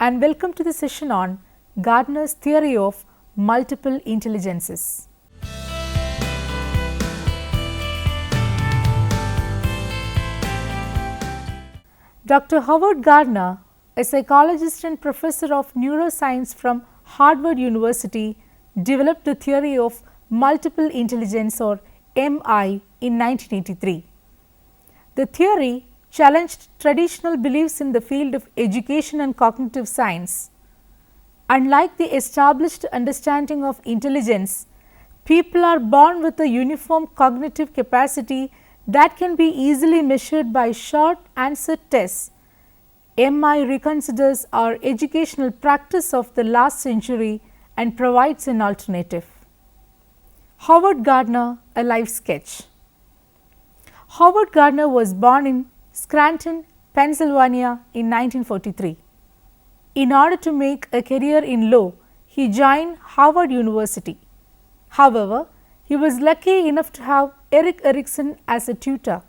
and welcome to the session on Gardner's theory of multiple intelligences. Dr. Howard Gardner, a psychologist and professor of neuroscience from Harvard University, developed the theory of multiple intelligence or MI in 1983. The theory challenged traditional beliefs in the field of education and cognitive science. Unlike the established understanding of intelligence, people are born with a uniform cognitive capacity that can be easily measured by short answer tests. MI reconsiders our educational practice of the last century and provides an alternative. Howard Gardner, a life sketch. Howard Gardner was born in Scranton, Pennsylvania in 1943. In order to make a career in law, he joined Harvard University. However, he was lucky enough to have Erik Erikson as a tutor.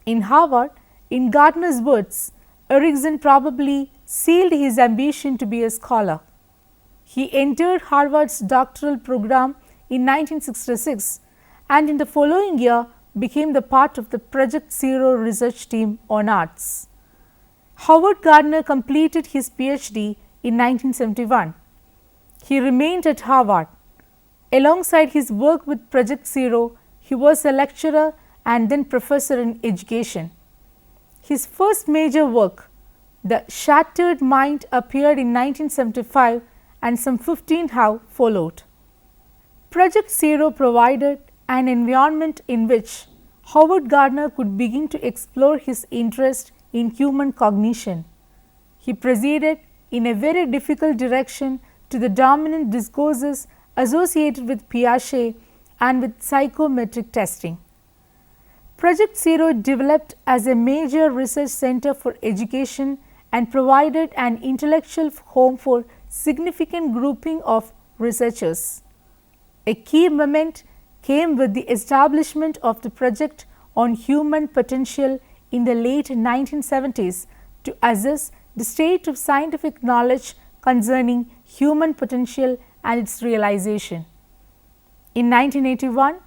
In Harvard, in Gardner's words, Erikson probably sealed his ambition to be a scholar. He entered Harvard's doctoral program in 1966 and in the following year became the part of the Project Zero research team on arts. Howard Gardner completed his PhD in 1971. He remained at Harvard. Alongside his work with Project Zero, he was a lecturer and then professor in education. His first major work, The Shattered Mind, appeared in 1975 and some 15 have followed. Project Zero provided an environment in which Howard Gardner could begin to explore his interest in human cognition. He proceeded in a very difficult direction to the dominant discourses associated with Piaget and with psychometric testing. Project Zero developed as a major research center for education and provided an intellectual home for significant grouping of researchers. A key moment came with the establishment of the Project on Human Potential in the late 1970s to assess the state of scientific knowledge concerning human potential and its realization. In 1981,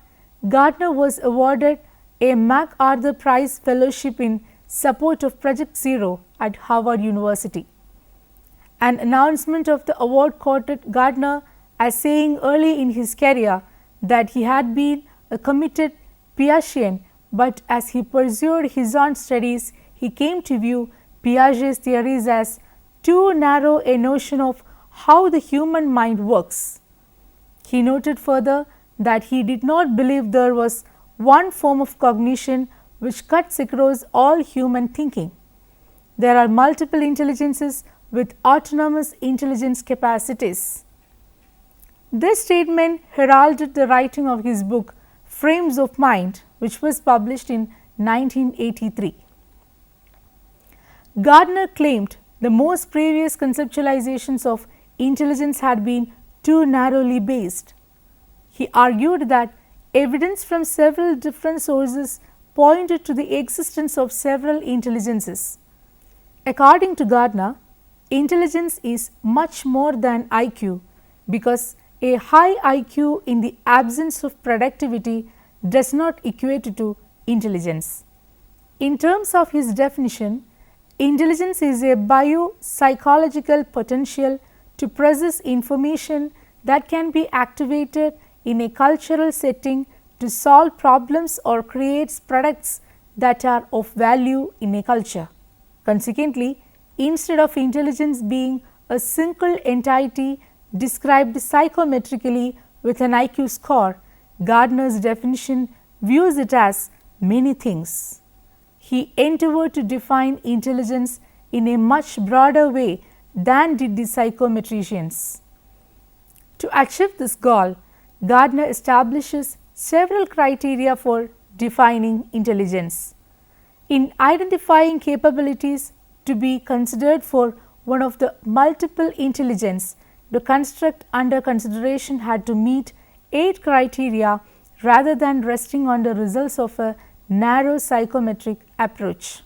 Gardner was awarded a MacArthur Prize Fellowship in support of Project Zero at Harvard University. An announcement of the award quoted Gardner as saying early in his career that he had been a committed Piagetian, but as he pursued his own studies, he came to view Piaget's theories as too narrow a notion of how the human mind works. He noted further that he did not believe there was one form of cognition which cuts across all human thinking. There are multiple intelligences with autonomous intelligence capacities. This statement heralded the writing of his book Frames of Mind, which was published in 1983. Gardner claimed the most previous conceptualizations of intelligence had been too narrowly based. He argued that evidence from several different sources pointed to the existence of several intelligences. According to Gardner, intelligence is much more than IQ because a high IQ in the absence of productivity does not equate to intelligence. In terms of his definition, intelligence is a biopsychological potential to process information that can be activated in a cultural setting to solve problems or create products that are of value in a culture. Consequently, instead of intelligence being a single entity described psychometrically with an IQ score, Gardner's definition views it as many things. He endeavored to define intelligence in a much broader way than did the psychometricians. To achieve this goal, Gardner establishes several criteria for defining intelligence. In identifying capabilities to be considered for one of the multiple intelligence, the construct under consideration had to meet 8 criteria rather than resting on the results of a narrow psychometric approach.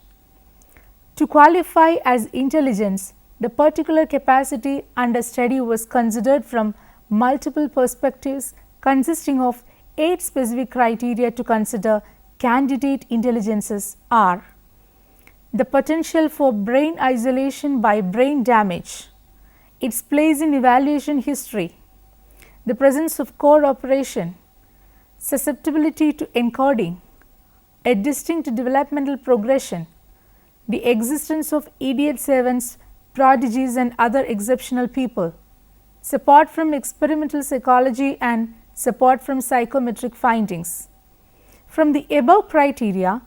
To qualify as intelligence, The particular capacity under study was considered from multiple perspectives, consisting of 8 specific criteria to consider candidate intelligences are: the potential for brain isolation by brain damage, its place in evaluation history, the presence of core operation, susceptibility to encoding, a distinct developmental progression, the existence of idiot savants, prodigies and other exceptional people, support from experimental psychology and support from psychometric findings. From the above criteria,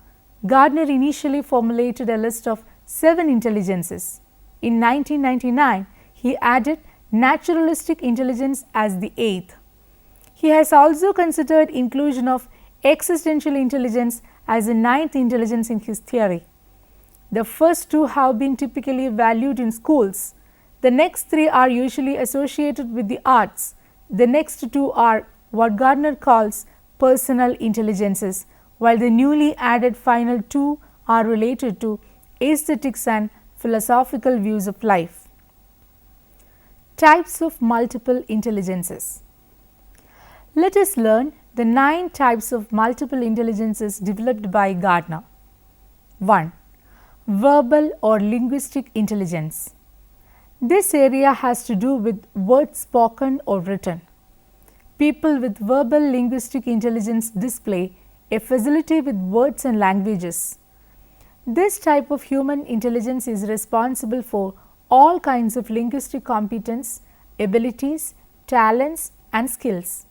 Gardner initially formulated a list of 7 intelligences. In 1999, he added Naturalistic Intelligence as the 8th. He has also considered inclusion of Existential Intelligence as a 9th intelligence in his theory. The first 2 have been typically valued in schools. The next 3 are usually associated with the arts. The next 2 are what Gardner calls personal intelligences, while the newly added final 2 are related to aesthetics and philosophical views of life. Types of multiple intelligences. Let us learn the 9 types of multiple intelligences developed by Gardner. 1. Verbal or linguistic intelligence. This area has to do with words spoken or written. People with verbal linguistic intelligence display a facility with words and languages. This type of human intelligence is responsible for all kinds of linguistic competence, abilities, talents and skills.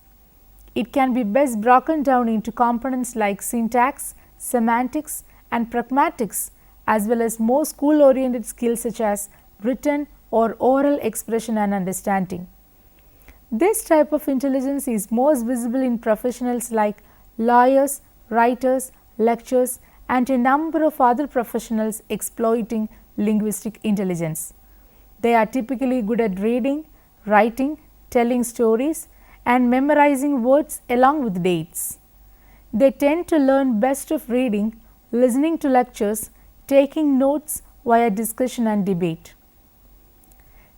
It can be best broken down into components like syntax, semantics and pragmatics, as well as more school-oriented skills such as written or oral expression and understanding. This type of intelligence is most visible in professionals like lawyers, writers, lecturers and a number of other professionals exploiting linguistic intelligence. They are typically good at reading, writing, telling stories and memorizing words along with dates. They tend to learn best of reading, listening to lectures, taking notes via discussion and debate.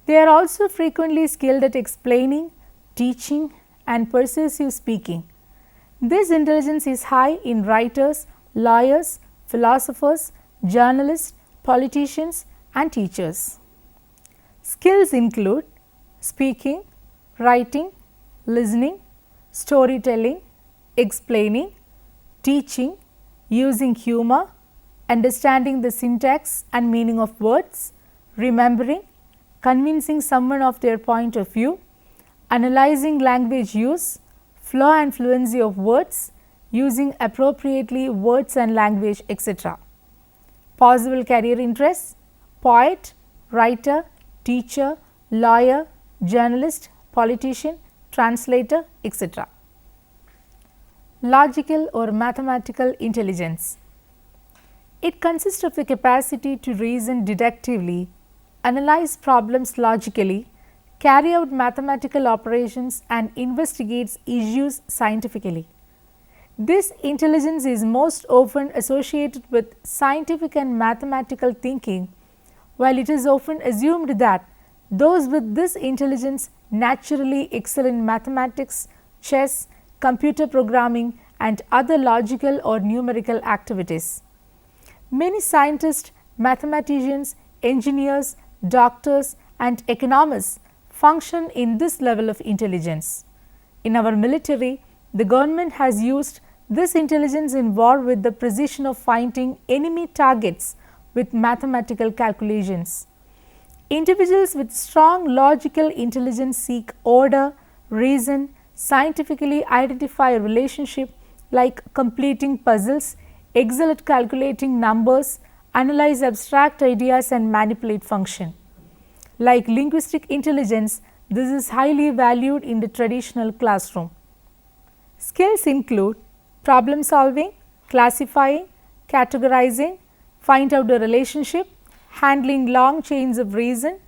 They are also frequently skilled at explaining, teaching and persuasive speaking. This intelligence is high in writers, lawyers, philosophers, journalists, politicians and teachers. Skills include speaking, writing, listening, storytelling, explaining, teaching, using humor, understanding the syntax and meaning of words, remembering, convincing someone of their point of view, analyzing language use, flow and fluency of words, using appropriately words and language, etc. Possible career interests: poet, writer, teacher, lawyer, journalist, politician, translator, etc. Logical or mathematical intelligence. It consists of the capacity to reason deductively, analyze problems logically, carry out mathematical operations and investigates issues scientifically. This intelligence is most often associated with scientific and mathematical thinking, while it is often assumed that those with this intelligence naturally excel in mathematics, chess, computer programming and other logical or numerical activities. Many scientists, mathematicians, engineers, doctors and economists function in this level of intelligence. In our military, the government has used this intelligence in war with the precision of finding enemy targets with mathematical calculations. Individuals with strong logical intelligence seek order, reason, scientifically identify a relationship like completing puzzles, excel at calculating numbers, analyze abstract ideas and manipulate function. Like linguistic intelligence, this is highly valued in the traditional classroom. Skills include problem solving, classifying, categorizing, find out the relationship, handling long chains of reason,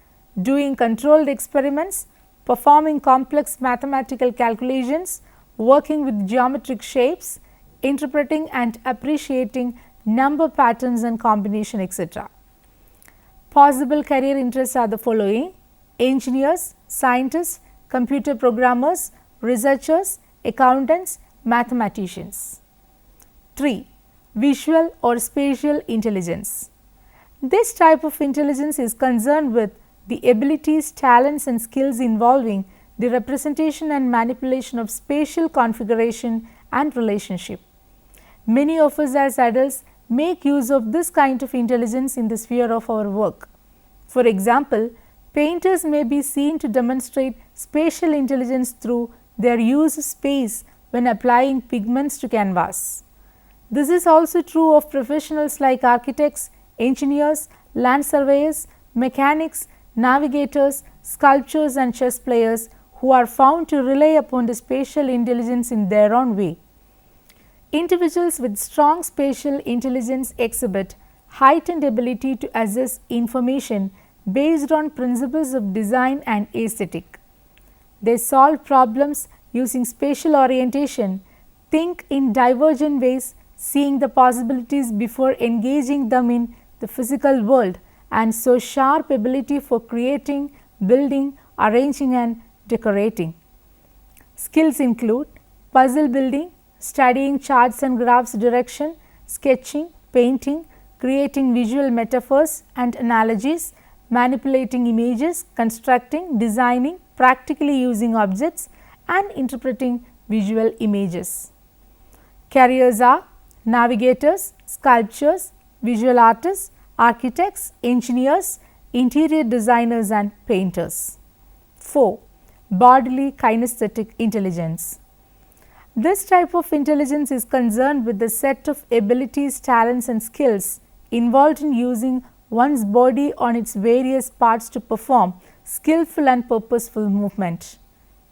doing controlled experiments, performing complex mathematical calculations, working with geometric shapes, interpreting and appreciating number patterns and combination, etc. Possible career interests are the following: engineers, scientists, computer programmers, researchers, accountants, mathematicians. 3. Visual or spatial intelligence. This type of intelligence is concerned with the abilities, talents and skills involving the representation and manipulation of spatial configuration and relationship. Many of us as adults make use of this kind of intelligence in the sphere of our work. For example, painters may be seen to demonstrate spatial intelligence through their use of space when applying pigments to canvas. This is also true of professionals like architects, engineers, land surveyors, mechanics, navigators, sculptors and chess players who are found to rely upon the spatial intelligence in their own way. Individuals with strong spatial intelligence exhibit heightened ability to assess information based on principles of design and aesthetic. They solve problems using spatial orientation, think in divergent ways, seeing the possibilities before engaging them in the physical world, and show sharp ability for creating, building, arranging and decorating. Skills include puzzle building, studying charts and graphs direction, sketching, painting, creating visual metaphors and analogies, manipulating images, constructing, designing, practically using objects and interpreting visual images. Careers are navigators, sculptors, visual artists, architects, engineers, interior designers and painters. 4. Bodily kinesthetic intelligence. This type of intelligence is concerned with the set of abilities, talents and skills involved in using one's body on its various parts to perform skillful and purposeful movement.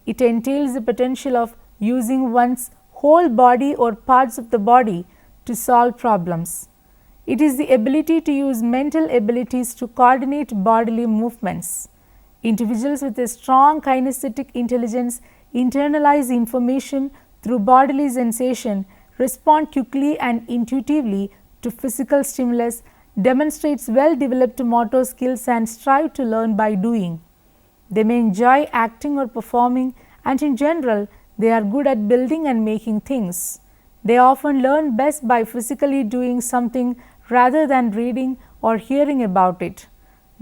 It entails the potential of using one's whole body or parts of the body to solve problems. It is the ability to use mental abilities to coordinate bodily movements. Individuals with a strong kinesthetic intelligence internalize information through bodily sensation, respond quickly and intuitively to physical stimulus, demonstrates well developed motor skills and strive to learn by doing. They may enjoy acting or performing, and in general they are good at building and making things. They often learn best by physically doing something rather than reading or hearing about it.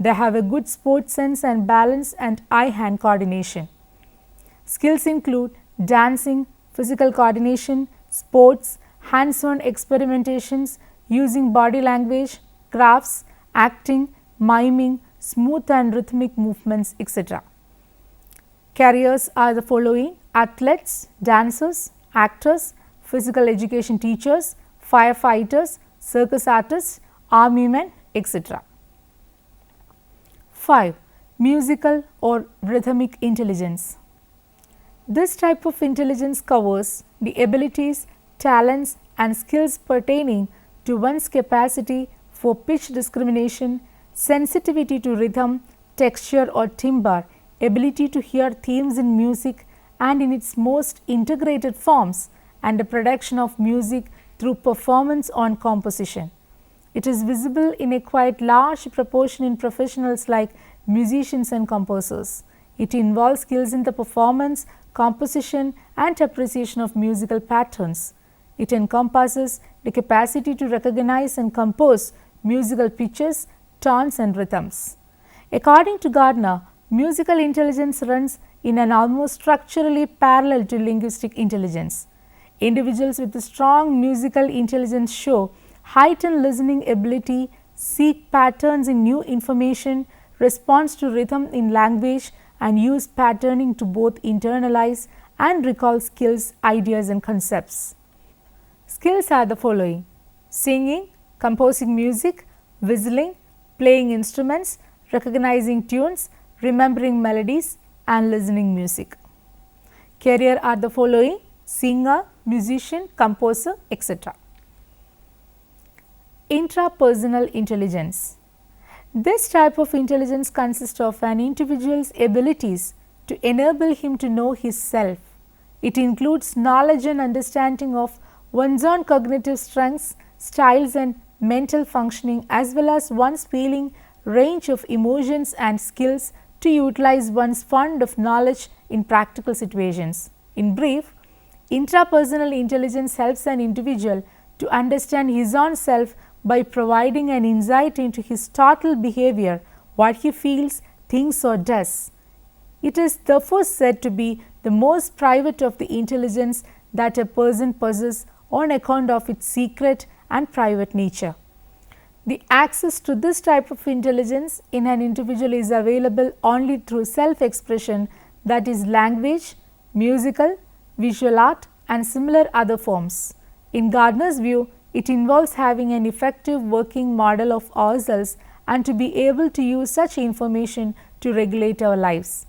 They have a good sports sense and balance and eye-hand coordination. Skills include dancing, physical coordination, sports, hands-on experimentations, using body language, crafts, acting, miming, smooth and rhythmic movements, etc. Careers are the following: athletes, dancers, actors, physical education teachers, firefighters, circus artists, army men, etc. 5. Musical or rhythmic intelligence. This type of intelligence covers the abilities, talents and skills pertaining to one's capacity for pitch discrimination, sensitivity to rhythm, texture or timbre, ability to hear themes in music and in its most integrated forms, and the production of music through performance on composition. It is visible in a quite large proportion in professionals like musicians and composers. It involves skills in the performance, composition and appreciation of musical patterns. It encompasses the capacity to recognize and compose musical pitches, tones and rhythms. According to Gardner, musical intelligence runs in an almost structurally parallel to linguistic intelligence. Individuals with a strong musical intelligence show heightened listening ability, seek patterns in new information, responds to rhythm in language and use patterning to both internalize and recall skills, ideas and concepts. Skills are the following: singing, composing music, whistling, playing instruments, recognizing tunes, remembering melodies and listening music. Career are the following: singer, musician, composer, etc. Intrapersonal intelligence. This type of intelligence consists of an individual's abilities to enable him to know his self. It includes knowledge and understanding of one's own cognitive strengths, styles and mental functioning, as well as one's feeling, range of emotions and skills to utilize one's fund of knowledge in practical situations. In brief, intrapersonal intelligence helps an individual to understand his own self by providing an insight into his total behavior, what he feels, thinks or does. It is therefore said to be the most private of the intelligence that a person possesses on account of its secret and private nature. The access to this type of intelligence in an individual is available only through self-expression, that is language, musical, visual art and similar other forms. In Gardner's view, it involves having an effective working model of ourselves and to be able to use such information to regulate our lives.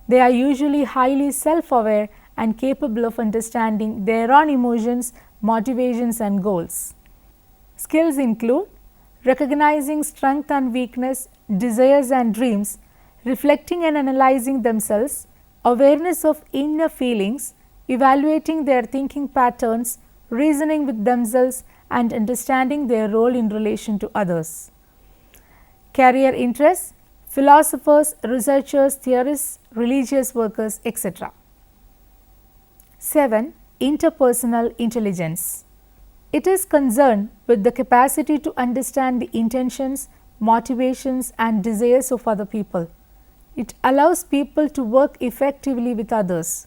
They are usually highly self-aware and capable of understanding their own emotions, motivations and goals. Skills include recognizing strength and weakness, desires and dreams, reflecting and analyzing themselves, awareness of inner feelings, evaluating their thinking patterns, reasoning with themselves and understanding their role in relation to others. Career interests, philosophers, researchers, theorists, religious workers, etc. 7. Interpersonal intelligence. It is concerned with the capacity to understand the intentions, motivations and desires of other people. It allows people to work effectively with others.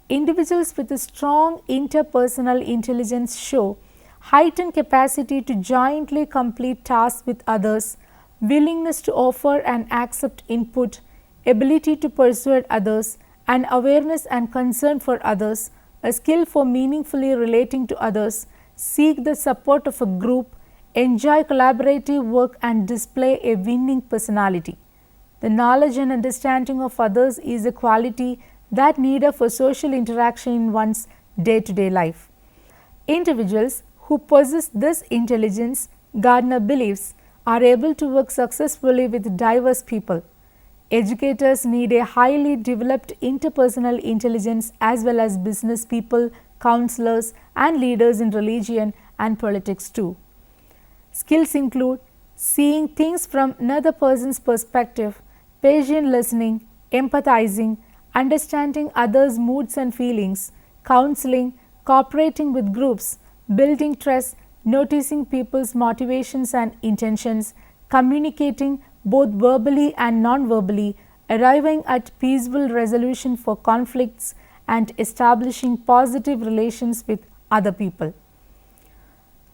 Individuals with a strong interpersonal intelligence show heightened capacity to jointly complete tasks with others, willingness to offer and accept input, ability to persuade others, and awareness and concern for others, a skill for meaningfully relating to others, seek the support of a group, enjoy collaborative work and display a winning personality. The knowledge and understanding of others is a quality that needed for social interaction in one's day-to-day life. Individuals who possess this intelligence, Gardner believes, are able to work successfully with diverse people. Educators need a highly developed interpersonal intelligence as well as business people, counselors and leaders in religion and politics too. Skills include seeing things from another person's perspective, patient listening, empathizing, understanding others' moods and feelings, counseling, cooperating with groups, building trust, noticing people's motivations and intentions, communicating both verbally and non-verbally, arriving at peaceful resolution for conflicts and establishing positive relations with other people.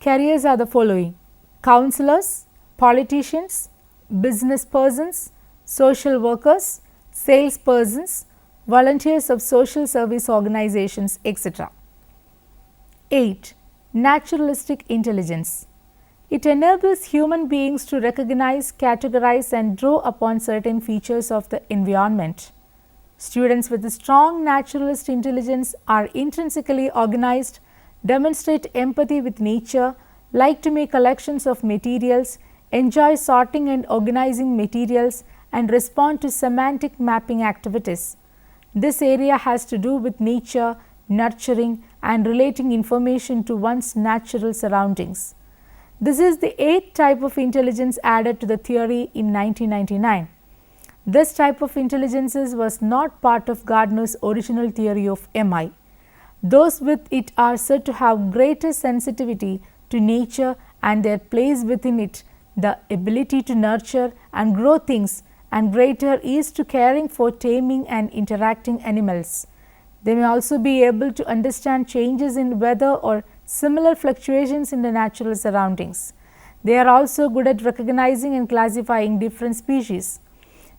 Careers are the following: counselors, politicians, business persons, social workers, salespersons, volunteers of social service organizations, etc. 8. Naturalistic intelligence. It enables human beings to recognize, categorize and draw upon certain features of the environment. Students with a strong naturalist intelligence are intrinsically organized, demonstrate empathy with nature, like to make collections of materials, enjoy sorting and organizing materials, and respond to semantic mapping activities. This area has to do with nature, nurturing, and relating information to one's natural surroundings. This is the 8th type of intelligence added to the theory in 1999. This type of intelligence was not part of Gardner's original theory of MI. Those with it are said to have greater sensitivity to nature and their place within it, the ability to nurture and grow things, and greater ease to caring for taming and interacting animals. They may also be able to understand changes in weather or similar fluctuations in the natural surroundings. They are also good at recognizing and classifying different species.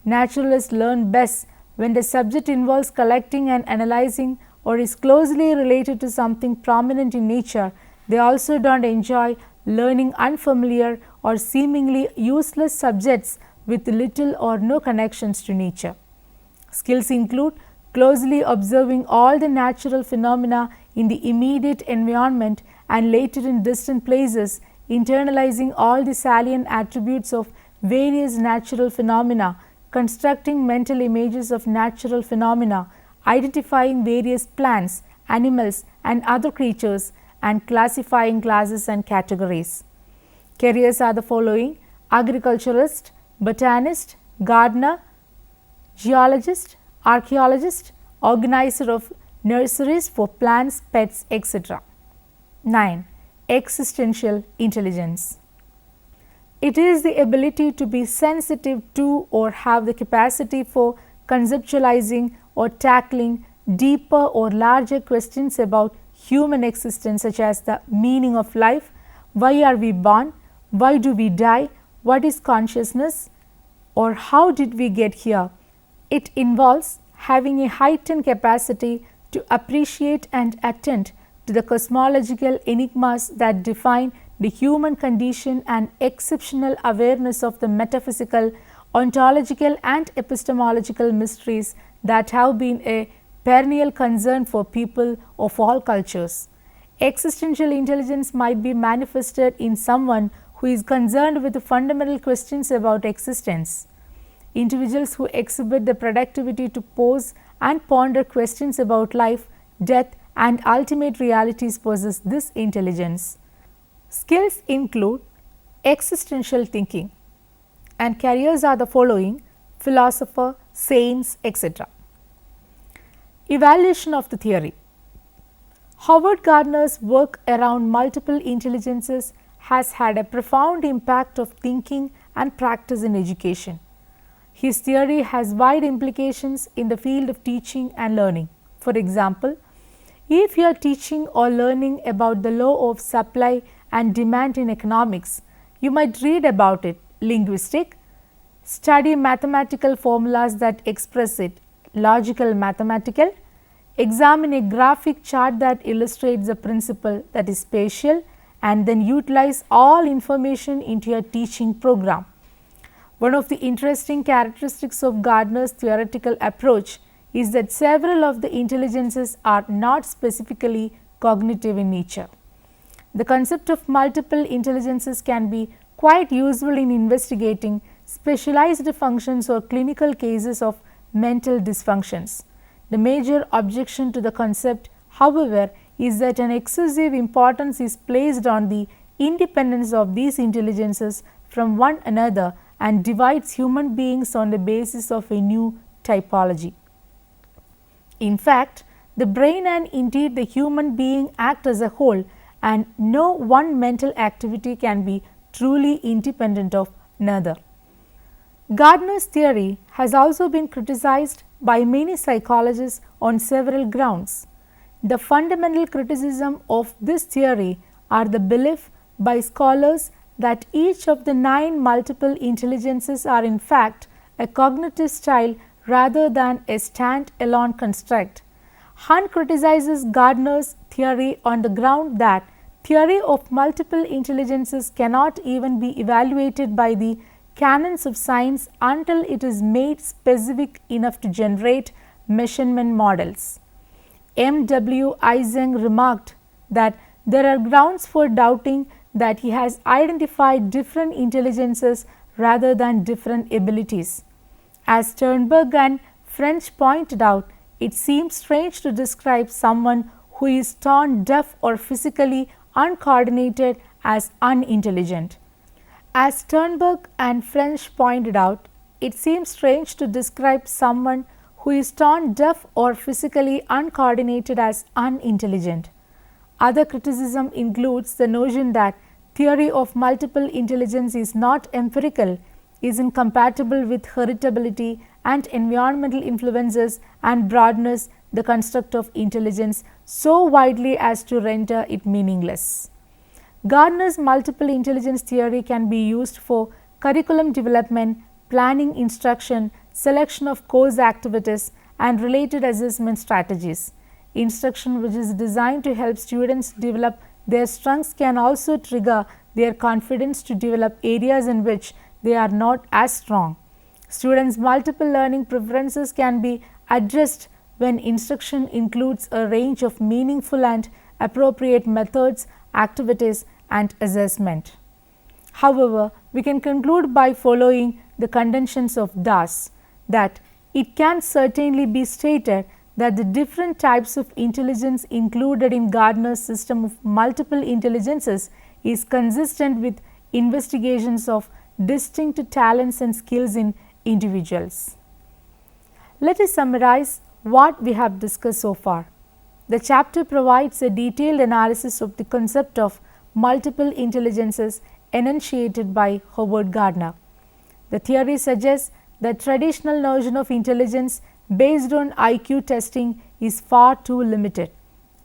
Naturalists learn best when the subject involves collecting and analyzing or is closely related to something prominent in nature. They also do not enjoy learning unfamiliar or seemingly useless subjects with little or no connections to nature. Skills include closely observing all the natural phenomena in the immediate environment and later in distant places, internalizing all the salient attributes of various natural phenomena, constructing mental images of natural phenomena, identifying various plants, animals and other creatures, and classifying classes and categories. Careers are the following: agriculturist, botanist, gardener, geologist, archaeologist, organizer of nurseries for plants, pets, etc. 9. Existential intelligence. It is the ability to be sensitive to or have the capacity for conceptualizing or tackling deeper or larger questions about human existence, such as the meaning of life, why are we born, why do we die, what is consciousness, or how did we get here. It involves having a heightened capacity to appreciate and attend to the cosmological enigmas that define the human condition and exceptional awareness of the metaphysical, ontological and epistemological mysteries that have been a perennial concern for people of all cultures. Existential intelligence might be manifested in someone who is concerned with the fundamental questions about existence. Individuals who exhibit the productivity to pose and ponder questions about life, death and ultimate realities possess this intelligence. Skills include existential thinking, and careers are the following: philosopher, saints, etc. Evaluation of the theory. Howard Gardner's work around multiple intelligences has had a profound impact of thinking and practice in education. His theory has wide implications in the field of teaching and learning. For example, if you are teaching or learning about the law of supply and demand in economics, you might read about it. Linguistic, study mathematical formulas that express it. Logical mathematical, examine a graphic chart that illustrates the principle, that is spatial, and then utilize all information into your teaching program. One of the interesting characteristics of Gardner's theoretical approach is that several of the intelligences are not specifically cognitive in nature. The concept of multiple intelligences can be quite useful in investigating specialized functions or clinical cases of mental dysfunctions. The major objection to the concept, however, is that an excessive importance is placed on the independence of these intelligences from one another and divides human beings on the basis of a new typology. In fact, the brain and indeed the human being act as a whole, and no one mental activity can be truly independent of another. Gardner's theory has also been criticized by many psychologists on several grounds. The fundamental criticism of this theory are the belief by scholars that each of the 9 multiple intelligences are in fact a cognitive style rather than a stand-alone construct. Hunt criticizes Gardner's theory on the ground that theory of multiple intelligences cannot even be evaluated by the canons of science until it is made specific enough to generate measurement models. M. W. Eysenck remarked that there are grounds for doubting that he has identified different intelligences rather than different abilities. As Sternberg and French pointed out, it seems strange to describe someone who is tone deaf or physically uncoordinated as unintelligent. As Sternberg and French pointed out, it seems strange to describe someone who is tone deaf or physically uncoordinated as unintelligent. Other criticism includes the notion that theory of multiple intelligence is not empirical, is incompatible with heritability and environmental influences, and broadens the construct of intelligence so widely as to render it meaningless. Gardner's multiple intelligence theory can be used for curriculum development, planning instruction, selection of course activities, and related assessment strategies. Instruction which is designed to help students develop their strengths can also trigger their confidence to develop areas in which they are not as strong. Students' multiple learning preferences can be addressed when instruction includes a range of meaningful and appropriate methods, activities, and assessment. However, we can conclude by following the contentions of Das that it can certainly be stated that the different types of intelligence included in Gardner's system of multiple intelligences is consistent with investigations of distinct talents and skills in individuals. Let us summarize what we have discussed so far. The chapter provides a detailed analysis of the concept of multiple intelligences enunciated by Howard Gardner. The theory suggests that traditional notion of intelligence based on IQ testing is far too limited.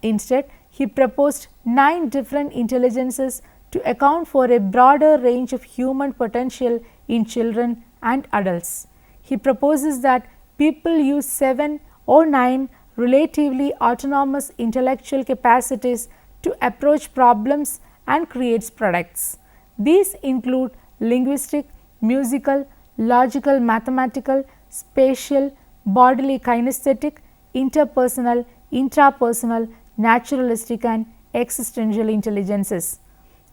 Instead, he proposed 9 different intelligences to account for a broader range of human potential in children and adults. He proposes that people use 7 or 9 relatively autonomous intellectual capacities to approach problems and create products. These include linguistic, musical, logical, mathematical, spatial, bodily, kinesthetic, interpersonal, intrapersonal, naturalistic and existential intelligences.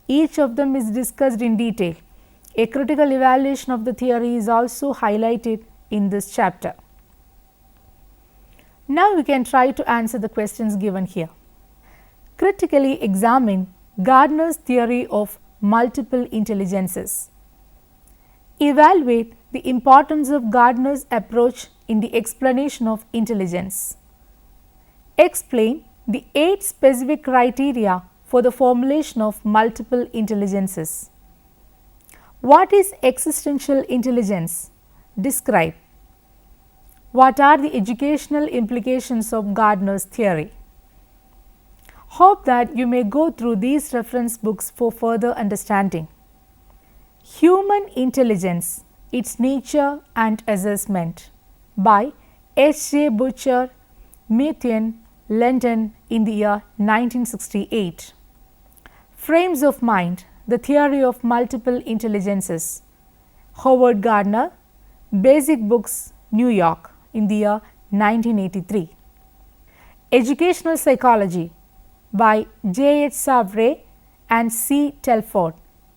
Each of them is discussed in detail. A critical evaluation of the theory is also highlighted in this chapter. Now we can try to answer the questions given here. Critically examine Gardner's theory of multiple intelligences. Evaluate the importance of Gardner's approach in the explanation of intelligence. Explain the 8 specific criteria for the formulation of multiple intelligences. What is existential intelligence? Describe. What are the educational implications of Gardner's theory? Hope that you may go through these reference books for further understanding. Human Intelligence, Its Nature and Assessment by H. J. Butcher, Methuen, London in the year 1968. Frames of Mind, The Theory of Multiple Intelligences, Howard Gardner, Basic Books, New York in the year 1983. Educational Psychology by J. H. Savre and C. Telford,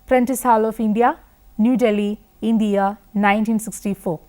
Prentice Hall of India, New Delhi in the year 1964.